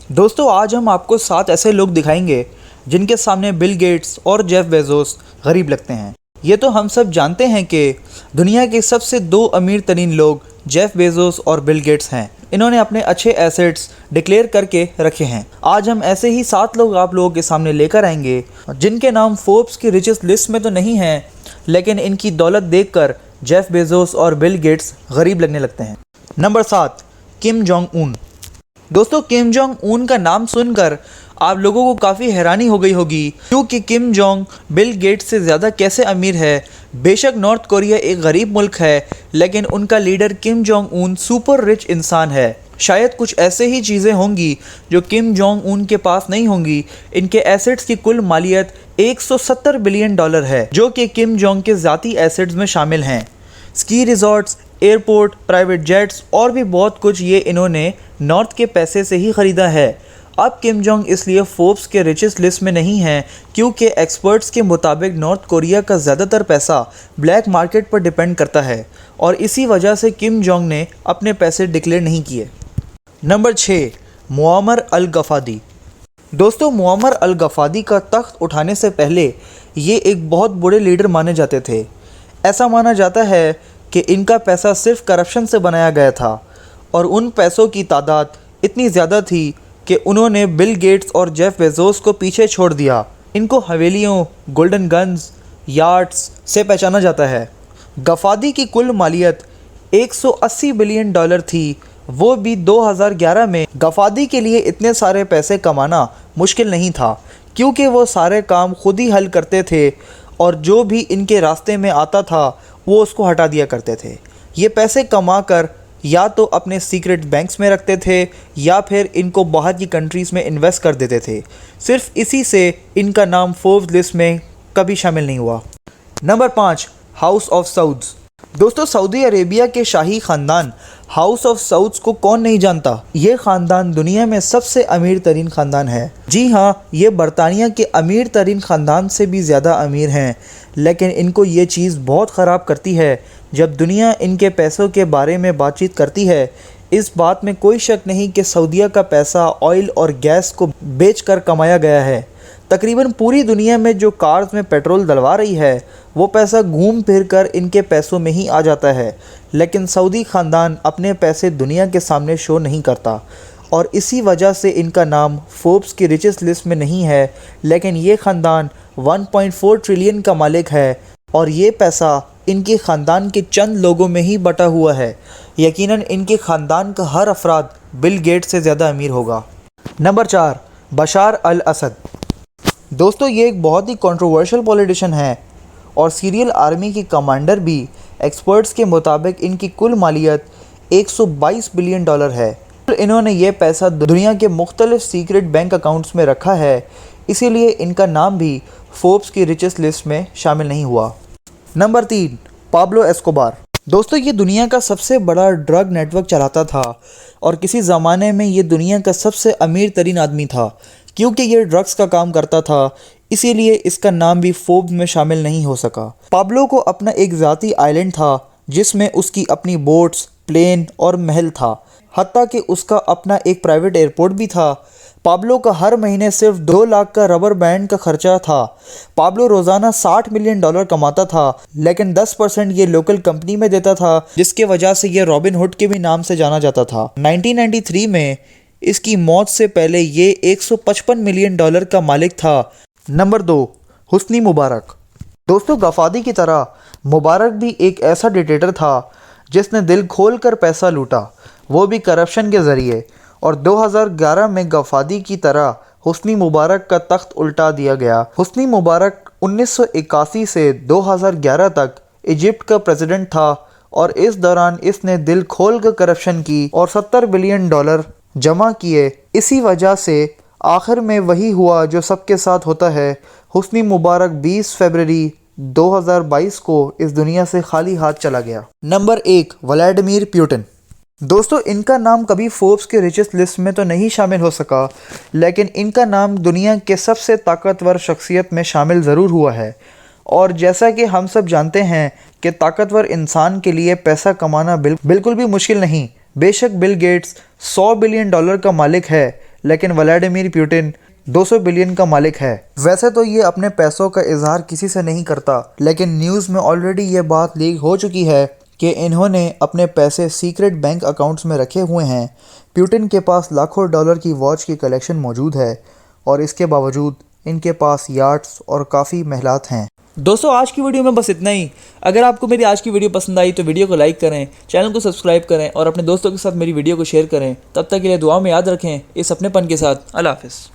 दोस्तों आज हम आपको 7 ऐसे लोग दिखाएंगे जिनके सामने बिल गेट्स और जेफ बेजोस गरीब लगते हैं। ये तो हम सब जानते हैं कि दुनिया के सबसे 2 अमीर तरीन लोग जेफ बेजोस और बिल गेट्स हैं। इन्होंने अपने अच्छे एसेट्स डिक्लेयर करके रखे हैं। आज हम ऐसे ही 7 लोग आप लोगों के सामने लेकर आएंगे जिनके नाम फोर्ब्स की रिचेस्ट लिस्ट में तो नहीं हैं, लेकिन इनकी दौलत देखकर जेफ बेजोस और बिल गेट्स गरीब लगने लगते हैं। Number 7, Kim Jong Un. दोस्तों किम जोंग उन का नाम सुनकर आप लोगों को काफ़ी हैरानी हो गई होगी, क्योंकि किम जोंग बिल गेट्स से ज़्यादा कैसे अमीर है। बेशक नॉर्थ कोरिया एक गरीब मुल्क है, लेकिन उनका leader Kim Jong Un super rich इंसान है। शायद कुछ ऐसे ही चीज़ें होंगी जो किम जोंग उन के पास नहीं होंगी। इनके एसेट्स की कुल मालियत $170 बिलियन है, जो कि किम जोंग के ज़ाती एसेट्स में शामिल हैं। Ski resorts, airport, private jets और भी बहुत कुछ ये इन्होंने नॉर्थ के पैसे से ही ख़रीदा है। अब किम जोंग इसलिए फोर्ब्स के रिचेस्ट लिस्ट में नहीं हैं, क्योंकि एक्सपर्ट्स के मुताबिक नॉर्थ कोरिया का ज़्यादातर पैसा ब्लैक मार्केट पर डिपेंड करता है और इसी वजह से किम जोंग ने अपने पैसे डिक्लेयर नहीं किए। नंबर 6, मुअम्मर अल गफ़ादी। दोस्तों मुअम्मर अल गफ़ादी का तख्त उठाने से पहले ये एक बहुत बड़े लीडर माने जाते थे। ऐसा माना जाता है कि इनका पैसा सिर्फ करप्शन से बनाया गया था और उन पैसों की तादाद इतनी ज़्यादा थी कि उन्होंने बिल गेट्स और जेफ बेजोस को पीछे छोड़ दिया। इनको हवेलियों, गोल्डन गन्स, यार्ड्स से पहचाना जाता है। गफ़ादी की कुल मालियत $180 बिलियन थी, वो भी 2011 में। गफ़ादी के लिए इतने सारे पैसे कमाना मुश्किल नहीं था, क्योंकि वो सारे काम खुद ही हल करते थे और जो भी इनके रास्ते में आता था वो उसको हटा दिया करते थे। ये पैसे कमा कर या तो अपने सीक्रेट बैंक्स में रखते थे या फिर इनको बाहर की कंट्रीज़ में इन्वेस्ट कर देते थे। सिर्फ इसी से इनका नाम फोर्ब्स लिस्ट में कभी शामिल नहीं हुआ। Number 5, house of Sauds. दोस्तों सऊदी अरेबिया के शाही ख़ानदान हाउस ऑफ सऊद्स को कौन नहीं जानता। ये ख़ानदान दुनिया में सबसे अमीर तरीन ख़ानदान है। जी हाँ, ये बरतानिया के अमीर तरीन ख़ानदान से भी ज़्यादा अमीर हैं, लेकिन इनको ये चीज़ बहुत ख़राब करती है जब दुनिया इनके पैसों के बारे में बातचीत करती है। इस बात में कोई शक नहीं कि सऊदीया का पैसा ऑयल और गैस को बेचकर कमाया गया है। तकरीबन पूरी दुनिया में जो कार्स में पेट्रोल डलवा रही है वो पैसा घूम फिर कर इनके पैसों में ही आ जाता है, लेकिन सऊदी ख़ानदान अपने पैसे दुनिया के सामने शो नहीं करता और इसी वजह से इनका नाम फोर्ब्स की रिचेस्ट लिस्ट में नहीं है। लेकिन ये ख़ानदान 1.4 ट्रिलियन का मालिक है और ये पैसा इनके ख़ानदान के चंद लोगों में ही बटा हुआ है। यकीनन इनके ख़ानदान का हर अफराद बिल गेट्स से ज़्यादा अमीर होगा। नंबर 4, बशार अल असद। दोस्तों ये एक बहुत ही कंट्रोवर्शियल पॉलिटिशियन है और सीरियल आर्मी की कमांडर भी। एक्सपर्ट्स के मुताबिक इनकी कुल मालियत $122 बिलियन है। इन्होंने ये पैसा दुनिया के मुख्तलिफ सीक्रेट बैंक अकाउंट्स में रखा है, इसीलिए इनका नाम भी फोर्ब्स की रिचेस्ट लिस्ट में शामिल नहीं हुआ। Number 3, Pablo Escobar. दोस्तों ये दुनिया का सबसे बड़ा ड्रग नेटवर्क चलाता था और किसी ज़माने में ये दुनिया का सबसे अमीर तरीन आदमी था। क्योंकि ये ड्रग्स का काम करता था, इसीलिए इसका नाम भी फोर्ब्स में शामिल नहीं हो सका। पाब्लो को अपना एक ज़ाती आइलैंड था जिसमें उसकी अपनी बोट्स, प्लेन और महल था, हत्ता कि उसका अपना एक प्राइवेट एयरपोर्ट भी था। पाब्लो का हर महीने सिर्फ 2 लाख का रबर बैंड का खर्चा था। पाब्लो रोज़ाना $60 मिलियन कमाता था, लेकिन 10% ये लोकल कंपनी में देता था, जिसके वजह से ये रॉबिन हुड के भी नाम से जाना जाता था। 1993 में इसकी मौत से पहले ये $155 मिलियन का मालिक था। नंबर 2, हुस्नी मुबारक। दोस्तों गफ़ादी की तरह मुबारक भी एक ऐसा डिक्टेटर था जिसने दिल खोल कर पैसा लूटा, वो भी करप्शन के ज़रिए, और 2011 में गफ़ादी की तरह हुस्नी मुबारक का तख्त उल्टा दिया गया। हुस्नी मुबारक 1981 से 2011 तक इजिप्ट का प्रेसिडेंट था और इस दौरान इसने दिल खोल कर करप्शन की और $70 बिलियन जमा किए। इसी वजह से आखिर में वही हुआ जो सबके साथ होता है। हुस्नी मुबारक 20 फरवरी 2022 को इस दुनिया से खाली हाथ चला गया। Number 1, Vladimir Putin. दोस्तों इनका नाम कभी फोर्ब्स के रिचेस्ट लिस्ट में तो नहीं शामिल हो सका, लेकिन इनका नाम दुनिया के सबसे ताकतवर शख्सियत में शामिल ज़रूर हुआ है। और जैसा कि हम सब जानते हैं कि ताकतवर इंसान के लिए पैसा कमाना बिल्कुल भी मुश्किल नहीं। बेशक बिल गेट्स $100 बिलियन का मालिक है, لیکن ولاڈیمیر پیوٹن 200 بلین کا مالک ہے۔ ویسے تو یہ اپنے پیسوں کا اظہار کسی سے نہیں کرتا، لیکن نیوز میں آلریڈی یہ بات لیک ہو چکی ہے کہ انہوں نے اپنے پیسے سیکرٹ بینک اکاؤنٹس میں رکھے ہوئے ہیں۔ پیوٹن کے پاس لاکھوں ڈالر کی واچ کی کلیکشن موجود ہے، اور اس کے باوجود ان کے پاس یاٹس اور کافی محلات ہیں۔ دوستو آج کی ویڈیو میں بس اتنا ہی۔ اگر آپ کو میری آج کی ویڈیو پسند آئی تو ویڈیو کو لائک کریں، چینل کو سبسکرائب کریں اور اپنے دوستوں کے ساتھ میری ویڈیو کو شیئر کریں۔ تب تک کے لیے دعا میں یاد رکھیں اس اپنے پن کے ساتھ۔ اللہ حافظ۔